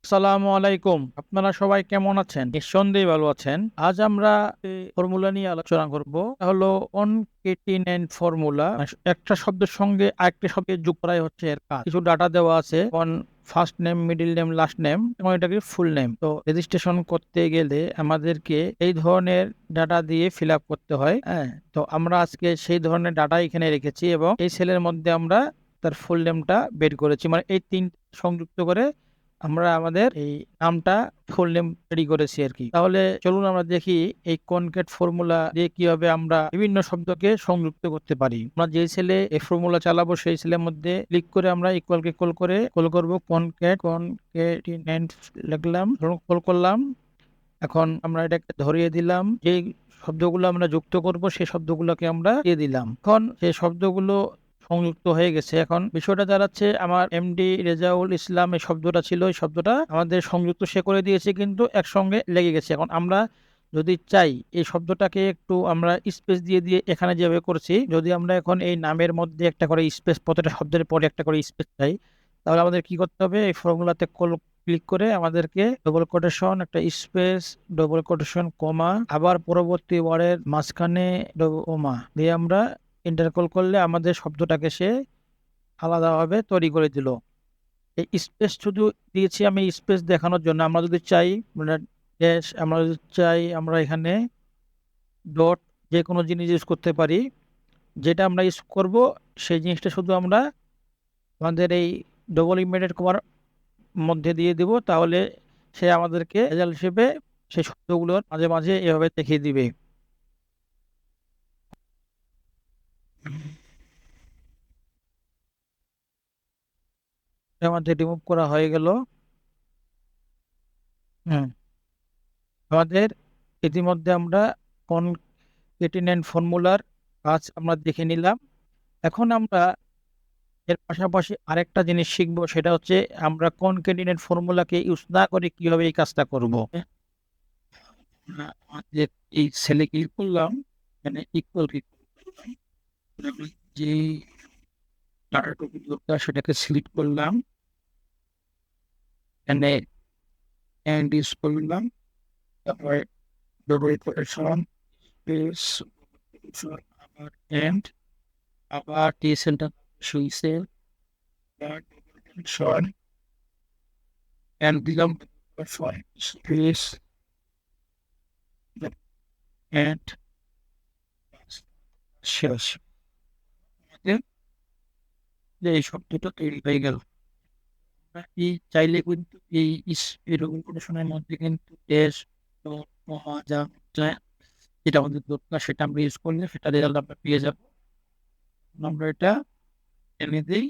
আসসালামু আলাইকুম। আপনারা সবাই কেমন আছেন? নিঃসন্দেহে ভালো আছেন। আজ আমরা ফর্মুলা নিয়ে আলোচনা করব। এটা হলো কনকেটিনেন্ট ফর্মুলা। একটা শব্দের সঙ্গে আরেকটা শব্দের যোগ করাই হচ্ছে এর কাজ। কিছু ডাটা দেওয়া আছে, যেমন first name, middle name, last name, এবং এটাকে ফুল নেম। তো রেজিস্ট্রেশন করতে গেলে আমাদেরকে এই ধরনের ডাটা দিয়ে ফিল আপ করতে হয়। হ্যাঁ, তো আমরা আজকে সেই ধরনের ডাটা এখানে রেখেছি এবং এই সেলের মধ্যে আমরা তার ফুল নেমটা বের করেছি, মানে এই তিন সংযুক্ত করে আমরা আমাদের এই নামটা ফুল নেম রেডি করেছি আর কি। তাহলে চলুন আমরা দেখি এই কনকেট ফর্মুলা দিয়ে কিভাবে আমরা বিভিন্ন শব্দকে সংযুক্ত করতে পারি। আমরা যে সেলে এই ফর্মুলা চালাবো সেই সেলের মধ্যে ক্লিক করে আমরা ইকুয়াল কে কল করে কল করব কনকেটিনেন্ট লিখলাম, কল করলাম। এখন আমরা এটাকে ধরিয়ে দিলাম, যে শব্দগুলো আমরা যুক্ত করব সেই শব্দগুলোকে আমরা দিয়ে দিলাম। এখন সেই শব্দগুলো সংযুক্ত হয়ে গেছে। এখন বিষয়টা দাঁড়াচ্ছে, আমার এমডি রেজাউল ইসলাম এই শব্দটা ছিল, এই শব্দটা আমাদের সংযুক্ত সে করে দিয়েছে কিন্তু একসঙ্গে লেগে গেছে। এখন আমরা যদি চাই এই শব্দটাকে একটু আমরা স্পেস দিয়ে দিয়ে এখানে যেভাবে করছি, যদি আমরা এখন এই নামের মধ্যে একটা করে স্পেস, প্রতিটা শব্দের পরে একটা করে স্পেস চাই, তাহলে আমাদের কি করতে হবে? এই ফর্মুলাতে ক্লিক করে আমাদেরকে ডবল কোটেশন, একটা স্পেস, ডবল কোটেশন, কমা, আবার পরবর্তী ওয়ার্ডের মাঝখানে কমা দিয়ে আমরা ইন্টার কল করলে আমাদের শব্দটাকে সে আলাদাভাবে তৈরি করে দিল। এই স্পেস শুধু দিয়েছি আমি স্পেস দেখানোর জন্য। আমরা যদি চাই মানে ড্যাশ, আমরা যদি চাই আমরা এখানে ডট, যে কোনো জিনিস ইউজ করতে পারি। যেটা আমরা ইউজ করব সেই জিনিসটা শুধু আমরা আমাদের এই ডবল ইনভার্টেড কমার মধ্যে দিয়ে দিব, তাহলে সে আমাদেরকে রেজাল্ট হিসেবে সেই শব্দগুলোর মাঝে মাঝে এভাবে দেখিয়ে দিবে। এটা আমাদের রিমুভ করা হয়ে গেল। হুম, আমাদের ইতিমধ্যে আমরা কনকেটিনেন্ট ফর্মুলার কাজ আমরা দেখে নিলাম। এখন আমরা এর পাশাপাশি আরেকটা জিনিস শিখবো, সেটা হচ্ছে আমরা কনকেটিনেন্ট ফর্মুলাকে ইউজ না করে কিভাবে এই কাজটা করব। আমাদের এই সেলে ক্লিক করলাম, মানে ইকুয়াল ক্লিক করলাম, যে ডাটাটুকু দরকার সেটাকে সিলেক্ট করলাম, এখানে এন্ড ইউজ করলাম, তারপরে ডবল কোটেশন, স্পেস, আবার এন্ড, আবার টিএসএলটা শুইছে, ডবল কোটেশন, এন্ড দিলাম, স্পেস, এন্ড শেষ। আমাদের যে এই শব্দটা তৈরি হয়ে গেল। এই চাইলে কিন্তু এই এরকম কোটেশনের মধ্যে কিন্তু ড্যাশ, ডট, কমা যা যায়, যেটা আমাদের দরকার সেটা আমরা ইউজ করলে সেটা রেজাল্ট আমরা পেয়ে যাবো। আমরা এটা এনে দিই,